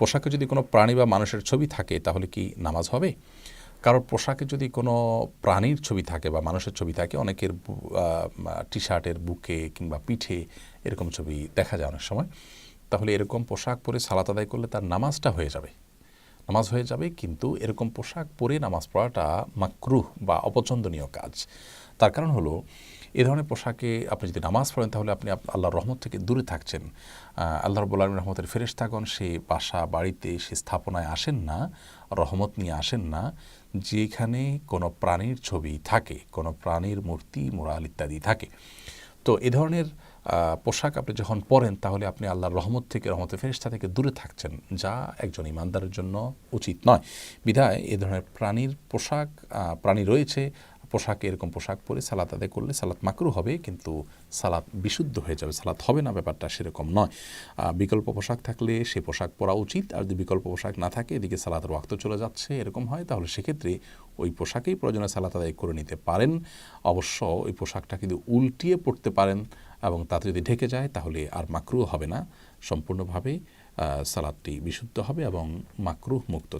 পোশাকে যদি কোনো প্রাণী বা মানুষের ছবি থাকে তাহলে কি নামাজ হবে? কারোর পোশাকে যদি কোনো প্রাণীর ছবি থাকে বা মানুষের ছবি থাকে, অনেকের টি শার্টের বুকে কিংবা পিঠে এরকম ছবি দেখা যায় অনেক সময়, তাহলে এরকম পোশাক পরে সালাত আদায় করলে তার নামাজটা হয়ে যাবে, নামাজ হয়ে যাবে। কিন্তু এরকম পোশাক পরে নামাজ পড়াটা মাকরুহ বা অপছন্দনীয় কাজ। তার কারণ হলো, এ ধরনের পোশাকে আপনি যদি নামাজ পড়েন তাহলে আপনি আল্লাহর রহমত থেকে দূরে থাকছেন। আল্লাহ রাব্বুল আলামিন রহমতের ফেরেশতাগণ সে বাসা বাড়িতে সে স্থাপনায় আসেন না, রহমত নিয়ে আসেন না যেখানে কোনো প্রাণীর ছবি থাকে, কোনো প্রাণীর মূর্তি মুরাল ইত্যাদি থাকে। তো এ ধরনের পোশাক আপনি যখন পরেন তাহলে আপনি আল্লাহর রহমত থেকে, রহমতের ফেরেশতা থেকে দূরে থাকছেন, যা একজন ইমানদারের জন্য উচিত নয়। বিধায় এ ধরনের প্রাণীর পোশাক, প্রাণী রয়েছে পোশাকে, এরকম পোশাক পরে সালাত আদায় করলে সালাত মাকরু হবে, কিন্তু সালাত বিশুদ্ধ হয়ে যাবে, সালাত হবে না, ব্যাপারটা সেরকম নয়। বিকল্প পোশাক থাকলে সে পোশাক পরা উচিত, আর যদি বিকল্প পোশাক না থাকে, এদিকে সালাতের ওয়াক্ত চলে যাচ্ছে, এরকম হয়, তাহলে সেক্ষেত্রে ওই পোশাকেই প্রয়োজনে সালাত আদায় করে নিতে পারেন। অবশ্য ওই পোশাকটা কিন্তু উল্টিয়ে পড়তে পারেন এবং তাতে যদি ঢেকে যায় তাহলে আর মাকরুহ হবে না, সম্পূর্ণভাবে সালাতটি বিশুদ্ধ হবে এবং মাকরুহ মুক্ত।